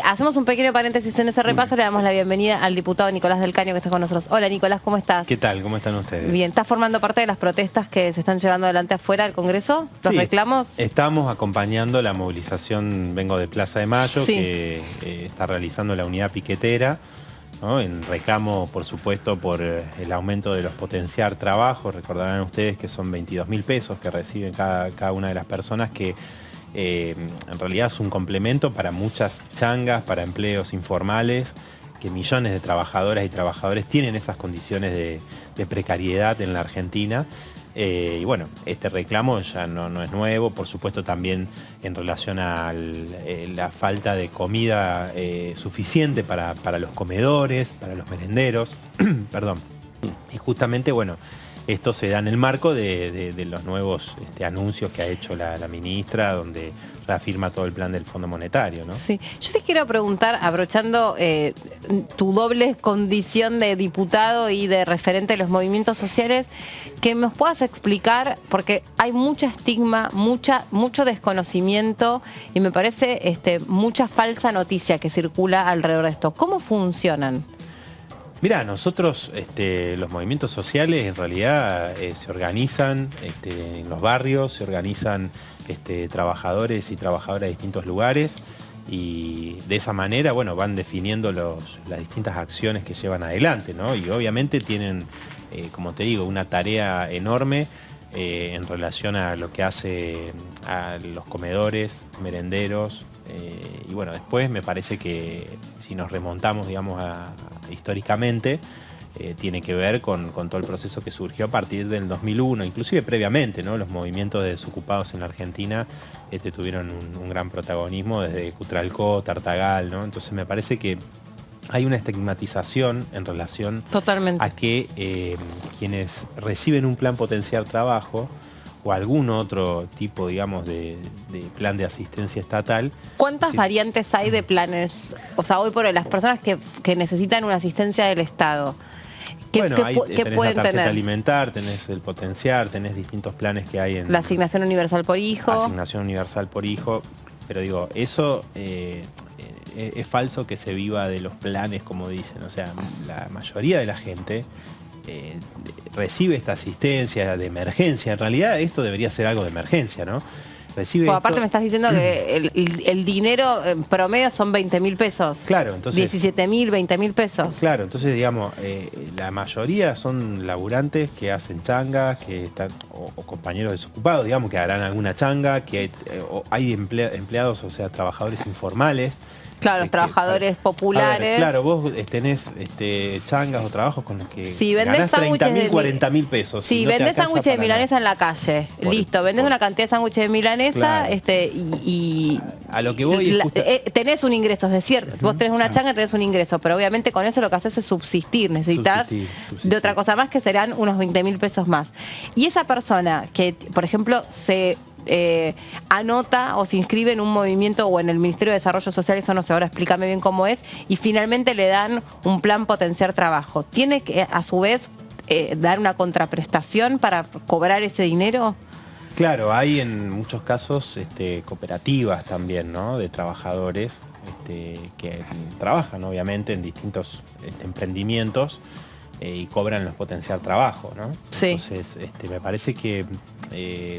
Hacemos un pequeño paréntesis en ese repaso, le damos la bienvenida al diputado Nicolás del Caño que está con nosotros. Hola Nicolás, ¿cómo estás? ¿Qué tal? ¿Cómo están ustedes? Bien, ¿estás formando parte de las protestas que se están llevando adelante afuera del Congreso? ¿Los reclamos? Estamos acompañando la movilización, vengo de Plaza de Mayo, sí, que está realizando la unidad piquetera, ¿no? En reclamo, por supuesto, por el aumento de los potenciar trabajos. Recordarán ustedes que son 22.000 pesos que reciben cada una de las personas que en realidad es un complemento para muchas changas, para empleos informales, que millones de trabajadoras y trabajadores tienen esas condiciones de precariedad en la Argentina. Y bueno, este reclamo ya no es nuevo, por supuesto también en relación a la falta de comida suficiente para los comedores, para los merenderos, perdón. Y justamente, bueno, esto se da en el marco de los nuevos anuncios que ha hecho la ministra, donde reafirma todo el plan del Fondo Monetario, ¿no? Sí, yo te quiero preguntar, abrochando tu doble condición de diputado y de referente de los movimientos sociales, que nos puedas explicar, porque hay mucha estigma, mucho desconocimiento y me parece mucha falsa noticia que circula alrededor de esto. ¿Cómo funcionan? Mirá, nosotros, los movimientos sociales en realidad se organizan en los barrios, se organizan trabajadores y trabajadoras de distintos lugares y de esa manera, bueno, van definiendo las distintas acciones que llevan adelante, ¿no? Y obviamente tienen, como te digo, una tarea enorme en relación a lo que hace a los comedores, merenderos, y bueno, después me parece que si nos remontamos, digamos, históricamente, tiene que ver con todo el proceso que surgió a partir del 2001, inclusive previamente, ¿no? Los movimientos de desocupados en la Argentina tuvieron un gran protagonismo desde Cutralcó, Tartagal, ¿no? Entonces me parece que hay una estigmatización en relación Totalmente a que quienes reciben un plan potenciar trabajo o algún otro tipo, digamos, de plan de asistencia estatal. ¿Cuántas variantes hay de planes? O sea, hoy por hoy, las personas que necesitan una asistencia del Estado, ¿qué Bueno, ¿qué tenés pueden la tarjeta tener? Tenés el potenciar, tenés distintos planes que hay en... La asignación universal por hijo. Asignación universal por hijo. Pero digo, eso es falso que se viva de los planes, como dicen. O sea, la mayoría de la gente recibe esta asistencia de emergencia. En realidad esto debería ser algo de emergencia, ¿no? Recibe Aparte me estás diciendo que el dinero en promedio son 20.000 pesos. Claro, entonces... 17.000, 20.000 pesos. Claro, entonces digamos, la mayoría son laburantes que hacen changas, que están, o compañeros desocupados, digamos, que harán alguna changa, que hay empleados, o sea, trabajadores informales. Claro, los trabajadores populares. Ver, claro, vos tenés changas o trabajos con los que si vendés ganás 30.000, 40.000 pesos. Si vendés sándwiches de milanesa en la calle, listo, vendés una cantidad de sándwiches de milanesa, claro. y a lo que voy tenés un ingreso, es decir, vos tenés una changa, tenés un ingreso, pero obviamente con eso lo que haces es subsistir, necesitas de otra cosa más que serán unos 20.000 pesos más. Y esa persona que, por ejemplo, se anota o se inscribe en un movimiento o en el Ministerio de Desarrollo Social, eso no sé, ahora explícame bien cómo es, y finalmente le dan un plan potenciar trabajo. ¿Tiene que a su vez dar una contraprestación para cobrar ese dinero? Claro, hay en muchos casos cooperativas también, ¿no? De trabajadores que trabajan obviamente en distintos emprendimientos y cobran los potenciar trabajo, ¿no? Sí. Entonces, me parece que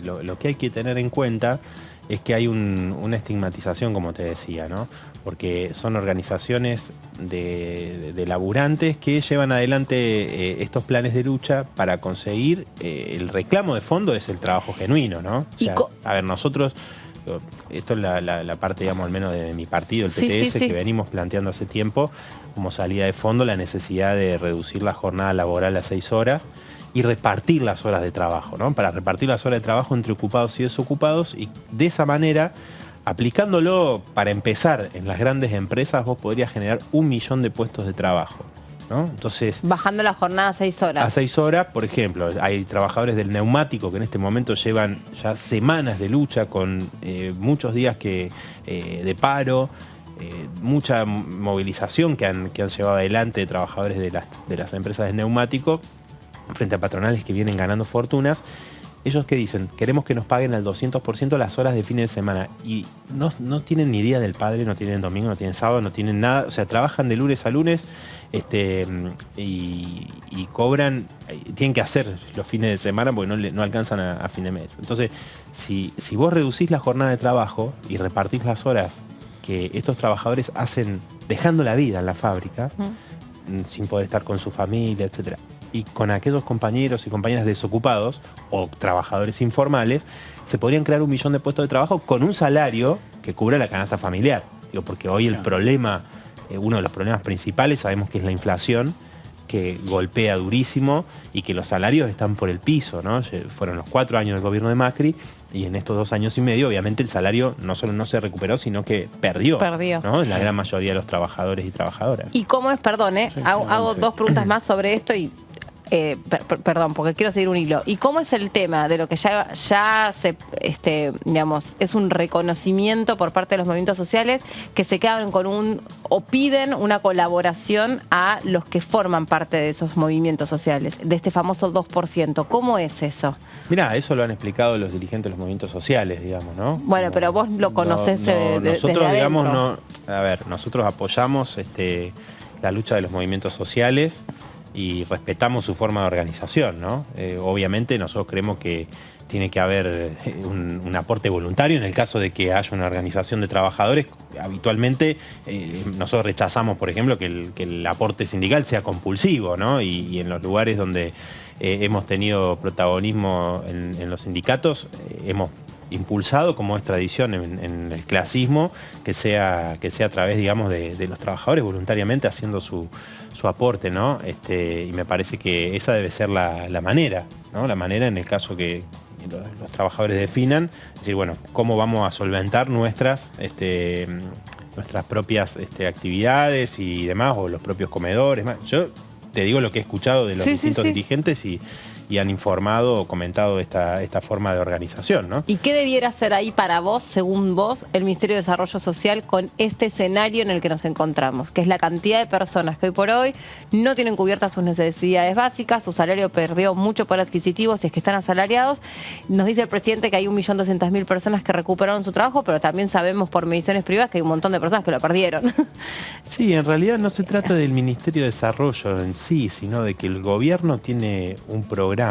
lo que hay que tener en cuenta es que hay una estigmatización, como te decía, ¿no? Porque son organizaciones de laburantes que llevan adelante estos planes de lucha para conseguir el reclamo de fondo es el trabajo genuino, ¿no? O sea, a ver, nosotros, esto es la parte, digamos, al menos de mi partido, el PTS, que venimos planteando hace tiempo como salida de fondo la necesidad de reducir la jornada laboral a 6 horas y repartir las horas de trabajo, ¿no? Para repartir las horas de trabajo entre ocupados y desocupados, y de esa manera, aplicándolo para empezar en las grandes empresas, vos podrías generar 1 millón de puestos de trabajo, ¿no? Entonces, bajando la jornada a 6 horas. A 6 horas, por ejemplo, hay trabajadores del neumático que en este momento llevan ya semanas de lucha con muchos días de paro, mucha movilización que han llevado adelante de trabajadores de las empresas de neumático frente a patronales que vienen ganando fortunas. ellos ¿qué dicen? Queremos que nos paguen al 200% las horas de fin de semana. Y no tienen ni día del padre, no tienen domingo, no tienen sábado, no tienen nada. O sea, trabajan de lunes a lunes y cobran, tienen que hacer los fines de semana porque no alcanzan a fin de mes. Entonces, si vos reducís la jornada de trabajo y repartís las horas que estos trabajadores hacen dejando la vida en la fábrica, sin poder estar con su familia, etcétera, y con aquellos compañeros y compañeras desocupados o trabajadores informales, se podrían crear 1 millón de puestos de trabajo con un salario que cubra la canasta familiar. Digo, porque hoy el problema, uno de los problemas principales, sabemos que es la inflación, que golpea durísimo y que los salarios están por el piso, ¿no? Fueron los 4 años del gobierno de Macri y en estos 2 años y medio, obviamente, el salario no solo no se recuperó, sino que perdió. ¿No? En la gran mayoría de los trabajadores y trabajadoras. ¿Y cómo es, perdón, hago 2 preguntas más sobre esto y perdón, porque quiero seguir un hilo. ¿Y cómo es el tema de lo que ya se, digamos, es un reconocimiento por parte de los movimientos sociales que se quedan con o piden una colaboración a los que forman parte de esos movimientos sociales, de este famoso 2%? ¿Cómo es eso? Mirá, eso lo han explicado los dirigentes de los movimientos sociales, digamos, ¿no? Bueno, pero vos lo conocés nosotros, digamos, nosotros apoyamos la lucha de los movimientos sociales y respetamos su forma de organización, ¿no? Obviamente nosotros creemos que tiene que haber un aporte voluntario en el caso de que haya una organización de trabajadores. Habitualmente nosotros rechazamos, por ejemplo, que el aporte sindical sea compulsivo, ¿no? Y en los lugares donde hemos tenido protagonismo en los sindicatos, hemos impulsado, como es tradición en el clasismo, que sea a través, digamos, de los trabajadores voluntariamente haciendo su aporte, ¿no? Y me parece que esa debe ser la manera, ¿no? La manera en el caso que los trabajadores definan, es decir, bueno, cómo vamos a solventar nuestras propias actividades y demás, o los propios comedores. Yo te digo lo que he escuchado de los distintos dirigentes y han informado o comentado esta forma de organización, ¿no? ¿Y qué debiera hacer ahí para vos, según vos, el Ministerio de Desarrollo Social con este escenario en el que nos encontramos? Que es la cantidad de personas que hoy por hoy no tienen cubiertas sus necesidades básicas, su salario perdió mucho poder adquisitivo si es que están asalariados. Nos dice el presidente que hay 1.200.000 personas que recuperaron su trabajo, pero también sabemos por mediciones privadas que hay un montón de personas que lo perdieron. Sí, en realidad no se trata del Ministerio de Desarrollo en sí, sino de que el gobierno tiene un programa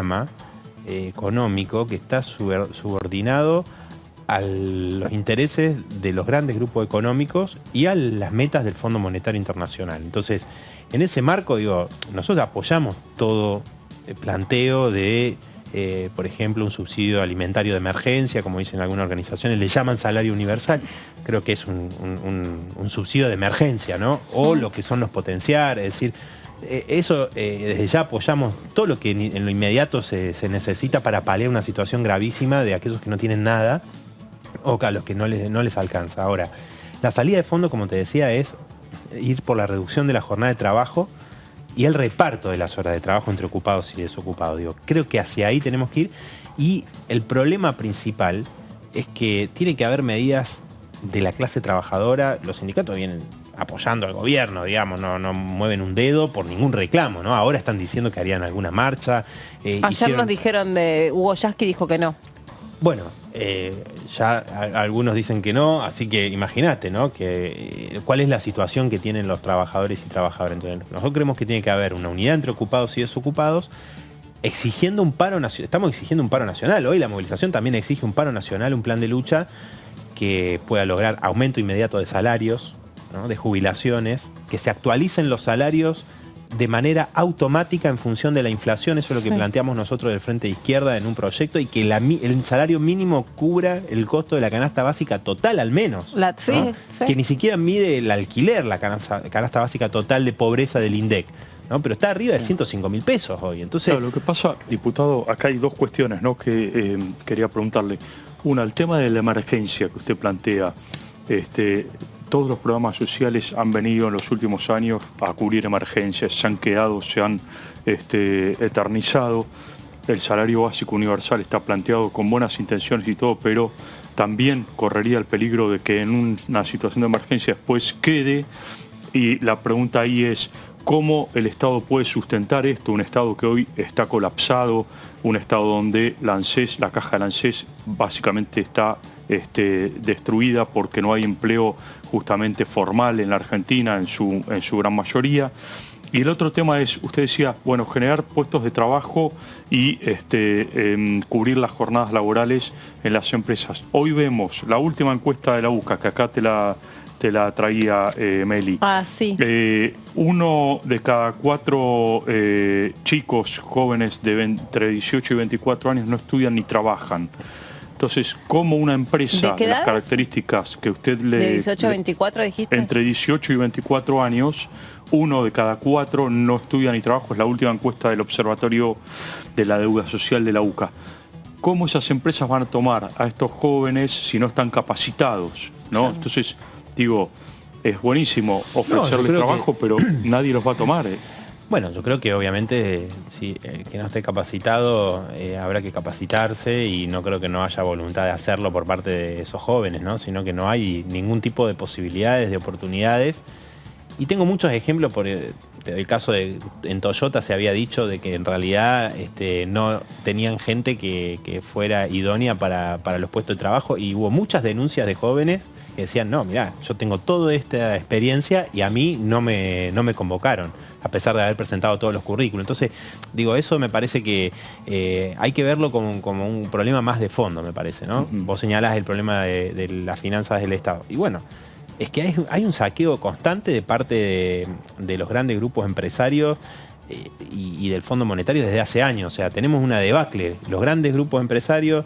económico que está subordinado a los intereses de los grandes grupos económicos y a las metas del Fondo Monetario Internacional. Entonces, en ese marco, digo, nosotros apoyamos todo el planteo de, por ejemplo, un subsidio alimentario de emergencia, como dicen algunas organizaciones, le llaman salario universal. Creo que es un subsidio de emergencia, ¿no? O lo que son los potenciar, es decir, eso desde ya apoyamos todo lo que en lo inmediato se necesita para paliar una situación gravísima de aquellos que no tienen nada o a los que no les alcanza. Ahora, la salida de fondo, como te decía, es ir por la reducción de la jornada de trabajo y el reparto de las horas de trabajo entre ocupados y desocupados. Digo, creo que hacia ahí tenemos que ir, y el problema principal es que tiene que haber medidas de la clase trabajadora. Los sindicatos vienen apoyando al gobierno, digamos, no mueven un dedo por ningún reclamo, ¿no? Ahora están diciendo que harían alguna marcha. Ayer nos dijeron de Hugo Yasky, dijo que no. Bueno, ya algunos dicen que no, así que imagínate, ¿no? ¿Cuál es la situación que tienen los trabajadores y trabajadoras? Entonces, nosotros creemos que tiene que haber una unidad entre ocupados y desocupados, exigiendo un paro nacional. Estamos exigiendo un paro nacional. Hoy la movilización también exige un paro nacional, un plan de lucha que pueda lograr aumento inmediato de salarios, ¿no? De jubilaciones, que se actualicen los salarios de manera automática en función de la inflación. Eso es lo que planteamos nosotros del Frente de Izquierda en un proyecto, y que el salario mínimo cubra el costo de la canasta básica total, al menos, ¿no? Que ni siquiera mide el alquiler, la canasta básica total de pobreza del INDEC, ¿no? Pero está arriba de 105.000 pesos hoy. Entonces, claro, lo que pasa, diputado, acá hay 2 cuestiones, ¿no? Que quería preguntarle. Una, el tema de la emergencia que usted plantea. Todos los programas sociales han venido en los últimos años a cubrir emergencias, se han quedado, se han eternizado. El salario básico universal está planteado con buenas intenciones y todo, pero también correría el peligro de que en una situación de emergencia después quede. Y la pregunta ahí es, ¿Cómo el Estado puede sustentar esto? Un Estado que hoy está colapsado, un Estado donde la ANSES, la caja de ANSES, básicamente está destruida porque no hay empleo justamente formal en la Argentina en su gran mayoría. Y el otro tema es, usted decía, bueno, generar puestos de trabajo y cubrir las jornadas laborales en las empresas. Hoy vemos la última encuesta de la UCA, que acá te la traía Meli. Ah, sí. 1 de cada 4 chicos jóvenes de entre 18 y 24 años no estudian ni trabajan. Entonces, ¿cómo una empresa, ¿de las características que usted le... ¿De 18 a 24 dijiste? Entre 18 y 24 años, 1 de cada 4 no estudia ni trabaja, es la última encuesta del Observatorio de la Deuda Social de la UCA. ¿Cómo esas empresas van a tomar a estos jóvenes si no están capacitados, ¿no? Claro. Entonces, digo, es buenísimo ofrecerles trabajo, pero nadie los va a tomar. Bueno, yo creo que obviamente si el que no esté capacitado habrá que capacitarse, y no creo que no haya voluntad de hacerlo por parte de esos jóvenes, ¿no? Sino que no hay ningún tipo de posibilidades, de oportunidades. Y tengo muchos ejemplos, por el caso de en Toyota se había dicho de que en realidad no tenían gente que fuera idónea para los puestos de trabajo, y hubo muchas denuncias de jóvenes que decían, no, mirá, yo tengo toda esta experiencia y a mí no me convocaron, a pesar de haber presentado todos los currículos. Entonces, digo, eso me parece que hay que verlo como un problema más de fondo, me parece, ¿no? Vos señalás el problema de las finanzas del Estado. Y bueno, es que hay un saqueo constante de parte de los grandes grupos empresarios y del Fondo Monetario desde hace años. O sea, tenemos una debacle. Los grandes grupos empresarios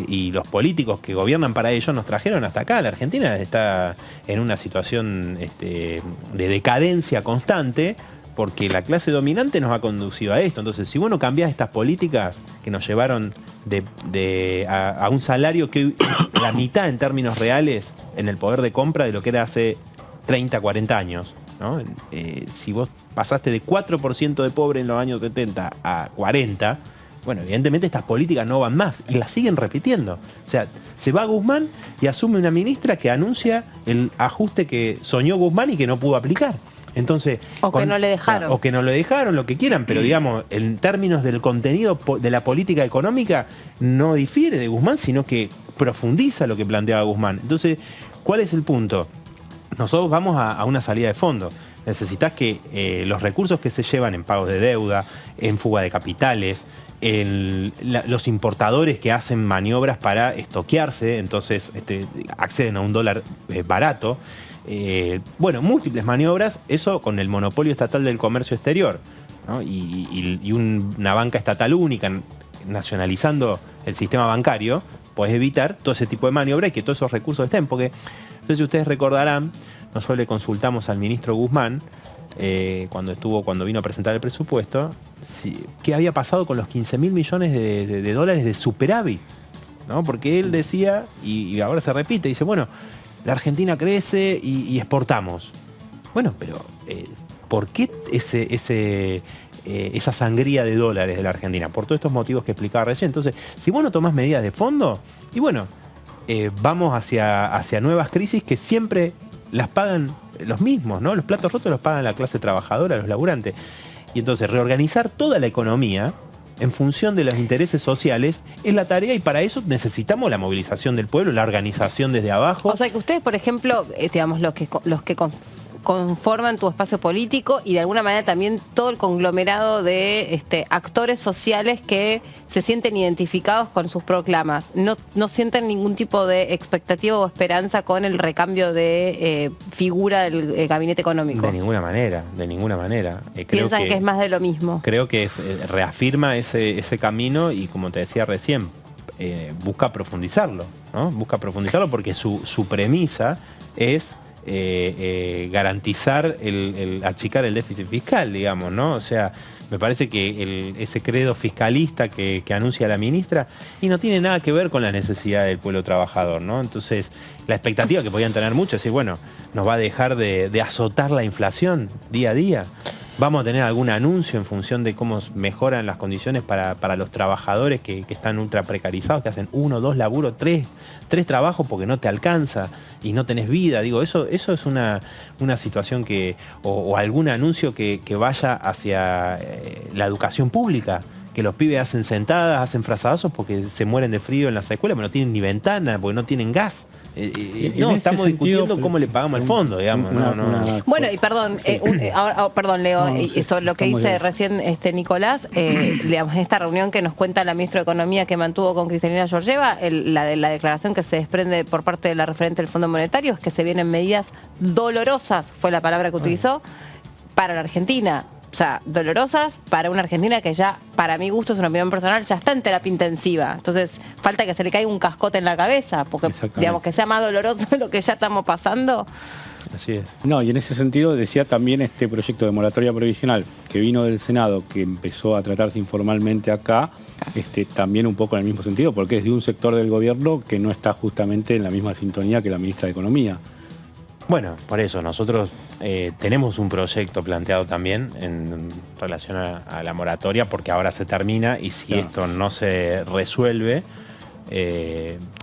y los políticos que gobiernan para ellos nos trajeron hasta acá. La Argentina está en una situación de decadencia constante, porque la clase dominante nos ha conducido a esto. Entonces, si vos no cambiás estas políticas que nos llevaron a un salario que hoy es la mitad en términos reales en el poder de compra de lo que era hace 30, 40 años, ¿no? Si vos pasaste de 4% de pobre en los años 70 a 40%, bueno, evidentemente estas políticas no van más y las siguen repitiendo. O sea, se va Guzmán y asume una ministra que anuncia el ajuste que soñó Guzmán y que no pudo aplicar. Entonces, que no le dejaron. O que no le dejaron, lo que quieran, pero digamos, en términos del contenido de la política económica, no difiere de Guzmán, sino que profundiza lo que planteaba Guzmán. Entonces, ¿cuál es el punto? Nosotros vamos a una salida de fondo. Necesitas que los recursos que se llevan en pagos de deuda, en fuga de capitales, los importadores que hacen maniobras para estoquearse, entonces acceden a un dólar barato, bueno, múltiples maniobras, eso con el monopolio estatal del comercio exterior, ¿no? y una banca estatal única, nacionalizando el sistema bancario, puedes evitar todo ese tipo de maniobras y que todos esos recursos estén, porque entonces, si ustedes recordarán, nosotros le consultamos al ministro Guzmán cuando vino a presentar el presupuesto, qué había pasado con los 15.000 millones de dólares de superávit, ¿no? Porque él decía, y ahora se repite, dice, bueno, la Argentina crece y exportamos. Bueno, pero ¿por qué esa sangría de dólares de la Argentina? Por todos estos motivos que explicaba recién. Entonces, si vos no tomás medidas de fondo, y bueno, vamos hacia nuevas crisis que siempre las pagan los mismos, ¿no? Los platos rotos los pagan la clase trabajadora, los laburantes. Y entonces reorganizar toda la economía en función de los intereses sociales es la tarea, y para eso necesitamos la movilización del pueblo, la organización desde abajo. O sea que ustedes, por ejemplo, digamos, los que conforman tu espacio político, y de alguna manera también todo el conglomerado de actores sociales que se sienten identificados con sus proclamas, no sienten ningún tipo de expectativa o esperanza con el recambio de figura del gabinete económico. De ninguna manera, de ninguna manera. Piensan que es más de lo mismo. Creo que reafirma ese camino, y como te decía recién, busca profundizarlo, ¿no? Busca profundizarlo porque su premisa es garantizar achicar el déficit fiscal, digamos, ¿no? O sea, me parece que ese credo fiscalista que anuncia la ministra y no tiene nada que ver con la necesidad del pueblo trabajador, ¿no? Entonces, la expectativa que podían tener muchos es decir, bueno, nos va a dejar de azotar la inflación día a día. ¿Vamos a tener algún anuncio en función de cómo mejoran las condiciones para los trabajadores que están ultra precarizados, que hacen 1, 2 laburos, 3 trabajos porque no te alcanza y no tenés vida? Digo, eso es una situación o algún anuncio que vaya hacia la educación pública, que los pibes hacen sentadas, hacen frazadazos porque se mueren de frío en las escuelas, pero no tienen ni ventana, porque no tienen gas. No, estamos discutiendo cómo le pagamos al fondo, digamos. Bueno, y perdón, perdón, Leo, eso lo que dice recién Nicolás, digamos, esta reunión que nos cuenta la ministra de Economía que mantuvo con Cristalina Georgieva, la declaración que se desprende por parte de la referente del Fondo Monetario, es que se vienen medidas dolorosas, fue la palabra que utilizó, para la Argentina. O sea, dolorosas para una Argentina que ya, para mi gusto, es una opinión personal, ya está en terapia intensiva. Entonces, falta que se le caiga un cascote en la cabeza, porque, digamos, que sea más doloroso lo que ya estamos pasando. Así es. No, y en ese sentido decía también este proyecto de moratoria provisional que vino del Senado, que empezó a tratarse informalmente acá, también un poco en el mismo sentido, porque es de un sector del gobierno que no está justamente en la misma sintonía que la ministra de Economía. Bueno, por eso nosotros tenemos un proyecto planteado también en relación a la moratoria, porque ahora se termina y si esto no se resuelve,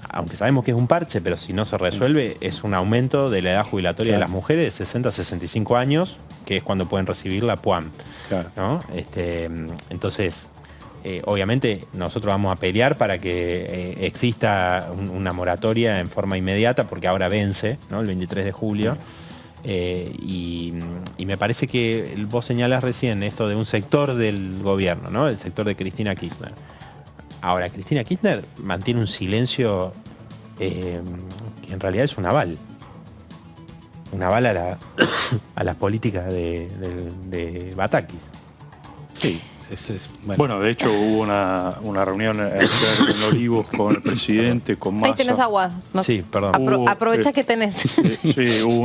aunque sabemos que es un parche, pero si no se resuelve, es un aumento de la edad jubilatoria de las mujeres de 60 a 65 años, que es cuando pueden recibir la PUAM. ¿No? Entonces, obviamente nosotros vamos a pelear para que exista una moratoria en forma inmediata, porque ahora vence, ¿no? El 23 de julio. Y me parece que vos señalás recién esto de un sector del gobierno, ¿no? El sector de Cristina Kirchner. Ahora, Cristina Kirchner mantiene un silencio que en realidad es un aval. Un aval a las políticas de Batakis. Sí. Bueno, de hecho hubo una reunión en Olivos con el presidente, con Massa. Ahí tenés agua. No, sí, perdón. Aprovecha que tenés. Sí, hubo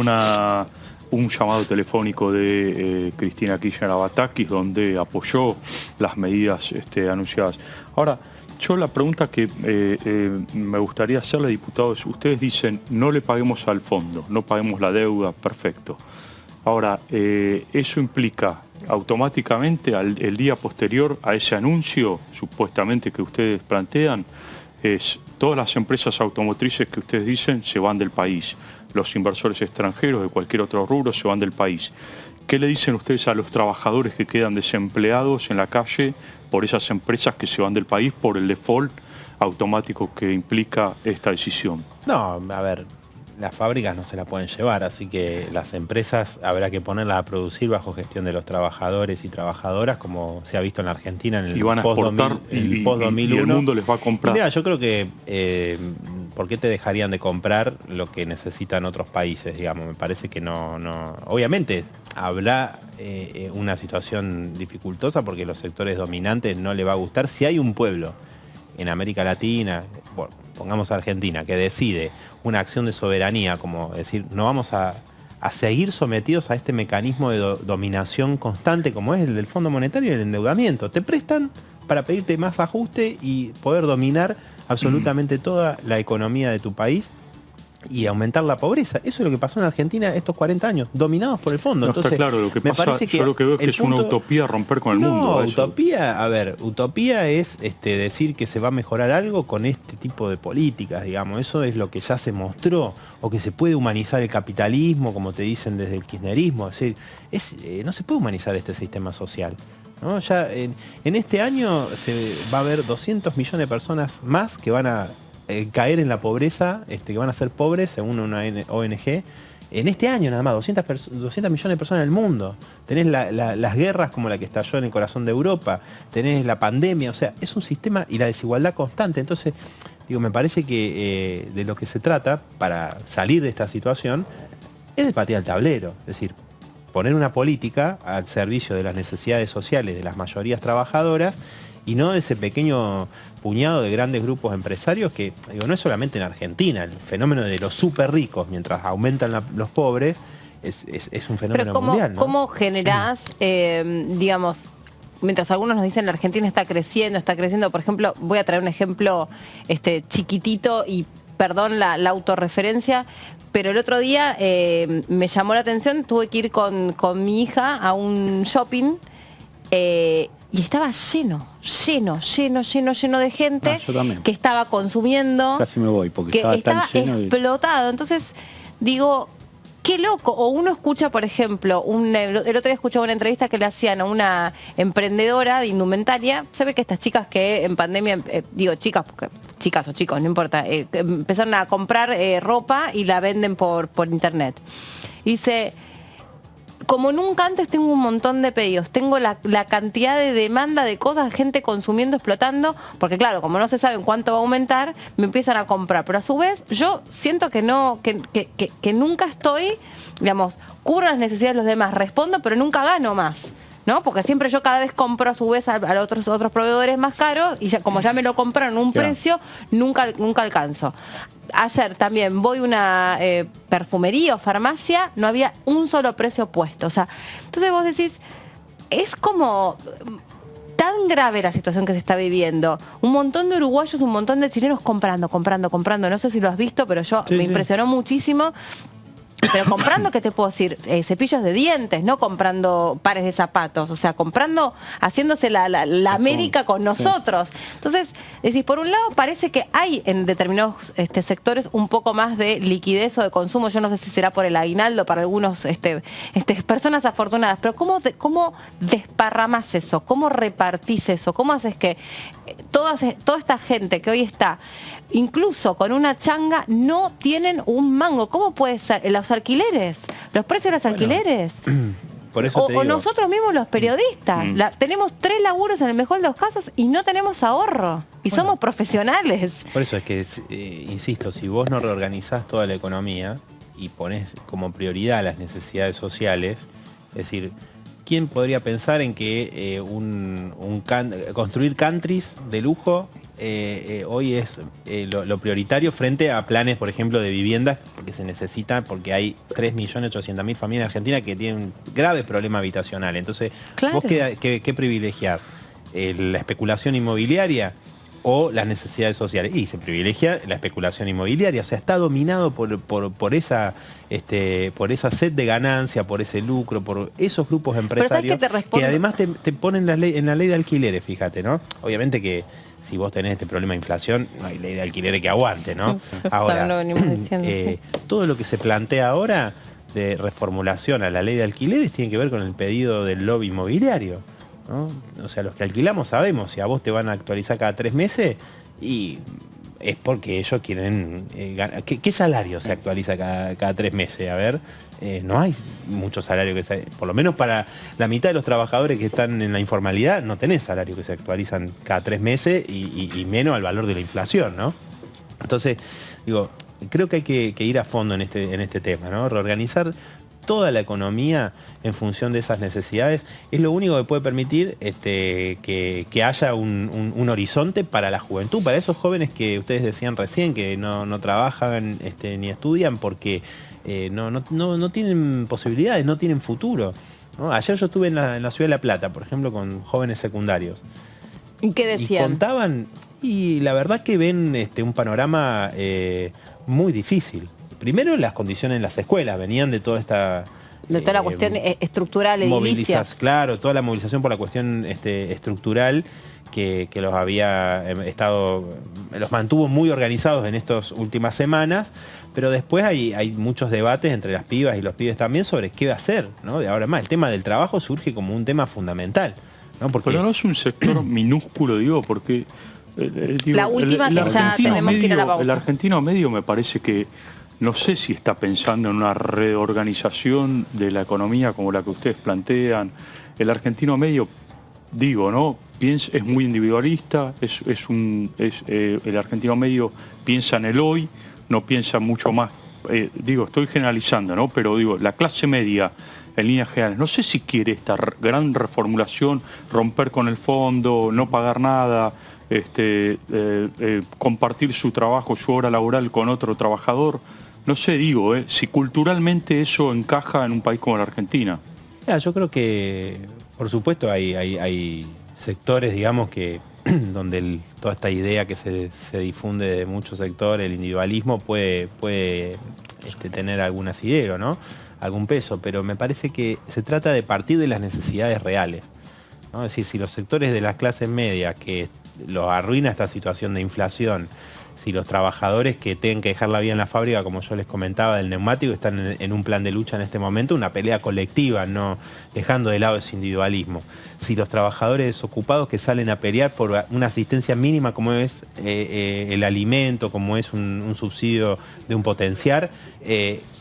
un llamado telefónico de Cristina Kirchner a Batakis, donde apoyó las medidas anunciadas. Ahora, yo la pregunta que me gustaría hacerle, diputados, ustedes dicen, no le paguemos al fondo, no paguemos la deuda, perfecto. Ahora, eso implica automáticamente el día posterior a ese anuncio, supuestamente que ustedes plantean, es todas las empresas automotrices que ustedes dicen se van del país. Los inversores extranjeros de cualquier otro rubro se van del país. ¿Qué le dicen ustedes a los trabajadores que quedan desempleados en la calle por esas empresas que se van del país por el default automático que implica esta decisión? No, a ver, las fábricas no se la pueden llevar, así que las empresas habrá que ponerlas a producir bajo gestión de los trabajadores y trabajadoras, como se ha visto en la Argentina en el post-2001. Y el mundo les va a comprar. Mira, yo creo que ¿por qué te dejarían de comprar lo que necesitan otros países? Digamos, me parece que no. Obviamente habrá una situación dificultosa porque los sectores dominantes no le va a gustar. Si hay un pueblo en América Latina, bueno, pongamos Argentina, que decide una acción de soberanía, como decir, no vamos a seguir sometidos a este mecanismo de dominación constante como es el del Fondo Monetario y el endeudamiento. Te prestan para pedirte más ajuste y poder dominar absolutamente toda la economía de tu país y aumentar la pobreza. Eso es lo que pasó en Argentina estos 40 años, dominados por el fondo. No, entonces, está claro, lo que pasa, yo lo que veo es que es una utopía romper con el mundo. Utopía, a ver, utopía es decir que se va a mejorar algo con este tipo de políticas, digamos. Eso es lo que ya se mostró, o que se puede humanizar el capitalismo, como te dicen desde el kirchnerismo. Es decir, no se puede humanizar este sistema social, ¿no? Ya en este año se va a haber 200 millones de personas más que van a caer en la pobreza, que van a ser pobres, según una ONG, en este año nada más, 200 millones de personas en el mundo. Tenés las guerras como la que estalló en el corazón de Europa, tenés la pandemia, o sea, es un sistema y la desigualdad constante. Entonces, digo, me parece que de lo que se trata para salir de esta situación es de patear el tablero, es decir, poner una política al servicio de las necesidades sociales de las mayorías trabajadoras y no de ese pequeño puñado de grandes grupos empresarios que, digo, no es solamente en Argentina, el fenómeno de los súper ricos mientras aumentan los pobres es un fenómeno mundial, ¿no? ¿Cómo generás, digamos, mientras algunos nos dicen la Argentina está creciendo, por ejemplo, voy a traer un ejemplo chiquitito y perdón la autorreferencia, Pero el otro día me llamó la atención, tuve que ir con mi hija a un shopping y estaba lleno de gente que estaba consumiendo. Casi me voy porque que estaba tan lleno explotado. Entonces digo, qué loco. O uno escucha, por ejemplo, el otro día escuchaba una entrevista que le hacían a una emprendedora de indumentaria. Se ve que estas chicas que en pandemia, digo chicas, porque chicas o chicos, no importa, empezaron a comprar ropa y la venden por internet. Y dice, como nunca antes tengo un montón de pedidos, tengo la cantidad de demanda de cosas, gente consumiendo, explotando, porque claro, como no se sabe cuánto va a aumentar, me empiezan a comprar. Pero a su vez, yo siento que no, que nunca estoy, digamos, cubro las necesidades de los demás, respondo, pero nunca gano más, ¿no? Porque siempre yo cada vez compro a su vez a otros proveedores más caros y ya, como ya me lo compraron a un precio, nunca alcanzo. Ayer también voy a una perfumería o farmacia, no había un solo precio puesto. O sea, entonces vos decís, es como tan grave la situación que se está viviendo. Un montón de uruguayos, un montón de chilenos comprando. No sé si lo has visto, pero me impresionó muchísimo. Pero comprando, ¿qué te puedo decir? Cepillos de dientes, no comprando pares de zapatos, o sea, comprando, haciéndose la América con nosotros. Entonces, decís, por un lado parece que hay en determinados sectores un poco más de liquidez o de consumo. Yo no sé si será por el aguinaldo para algunos personas afortunadas, pero ¿cómo desparramás eso? ¿Cómo repartís eso? ¿Cómo haces que toda esta gente que hoy está incluso con una changa no tienen un mango? ¿Cómo puede ser? Los alquileres, los precios de los alquileres. Por eso o nosotros mismos los periodistas. Tenemos 3 laburos en el mejor de los casos y no tenemos ahorro. Y somos profesionales. Por eso es que, insisto, si vos no reorganizás toda la economía y ponés como prioridad las necesidades sociales, es decir, ¿quién podría pensar en que construir countries de lujo hoy es lo prioritario frente a planes, por ejemplo, de viviendas que se necesitan porque hay 3.800.000 familias en Argentina que tienen un grave problema habitacional? Entonces, claro. ¿Vos qué privilegiás? ¿La especulación inmobiliaria o las necesidades sociales? Y se privilegia la especulación inmobiliaria, o sea, está dominado por esa sed de ganancia, por ese lucro, por esos grupos empresarios que además te ponen en la ley de alquileres, fíjate, ¿no? Obviamente que si vos tenés este problema de inflación, no hay ley de alquileres que aguante, ¿no? Ahora, todo lo que se plantea ahora de reformulación a la ley de alquileres tiene que ver con el pedido del lobby inmobiliario, ¿no? O sea, los que alquilamos sabemos, si a vos te van a actualizar cada 3 meses, y es porque ellos quieren ganar. ¿Qué salario se actualiza cada 3 meses? A ver, no hay mucho salario por lo menos para la mitad de los trabajadores que están en la informalidad, no tenés salario que se actualizan cada 3 meses y menos al valor de la inflación, ¿no? Entonces, digo, creo que hay que ir a fondo en este tema, ¿no? Reorganizar toda la economía en función de esas necesidades es lo único que puede permitir que haya un horizonte para la juventud, para esos jóvenes que ustedes decían recién que no trabajan ni estudian porque no tienen posibilidades, no tienen futuro, ¿no? Ayer yo estuve en la ciudad de La Plata, por ejemplo, con jóvenes secundarios. ¿Y qué decían? Y contaban, y la verdad que ven un panorama muy difícil. Primero, las condiciones en las escuelas venían de toda esta... De toda la cuestión estructural, edilicia. Claro, toda la movilización por la cuestión estructural que los los mantuvo muy organizados en estas últimas semanas, pero después hay muchos debates entre las pibas y los pibes también sobre qué va a hacer, ¿no? De ahora más, el tema del trabajo surge como un tema fundamental, ¿no? Pero no es un sector minúsculo, digo, porque... la última que ya tenemos que ir a la pausa. El argentino medio me parece que no sé si está pensando en una reorganización de la economía como la que ustedes plantean. El argentino medio, digo, ¿no? Es muy individualista, el argentino medio piensa en el hoy, no piensa mucho más, estoy generalizando, ¿no? Pero digo, la clase media, en líneas generales, no sé si quiere esta gran reformulación, romper con el fondo, no pagar nada, compartir su trabajo, su hora laboral con otro trabajador. No sé, si culturalmente eso encaja en un país como la Argentina. Yo creo que, por supuesto, hay sectores, digamos, que donde toda esta idea que se difunde de muchos sectores, el individualismo puede tener algún asidero, ¿no? Algún peso, pero me parece que se trata de partir de las necesidades reales, ¿no? Es decir, si los sectores de las clases medias que los arruina esta situación de inflación, si los trabajadores que tienen que dejar la vida en la fábrica, como yo les comentaba, del neumático, están en un plan de lucha en este momento, una pelea colectiva, no dejando de lado ese individualismo. Si los trabajadores desocupados que salen a pelear por una asistencia mínima como es el alimento, como es un subsidio de un potenciar,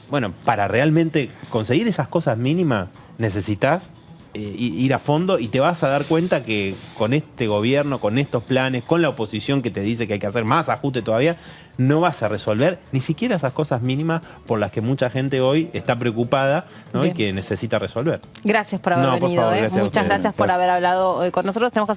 bueno, para realmente conseguir esas cosas mínimas necesitas ir a fondo y te vas a dar cuenta que con este gobierno, con estos planes, con la oposición que te dice que hay que hacer más ajuste todavía, no vas a resolver ni siquiera esas cosas mínimas por las que mucha gente hoy está preocupada, ¿no? Y que necesita resolver. Gracias por haber venido. Por favor, gracias Muchas gracias por haber hablado hoy con nosotros. Tenemos que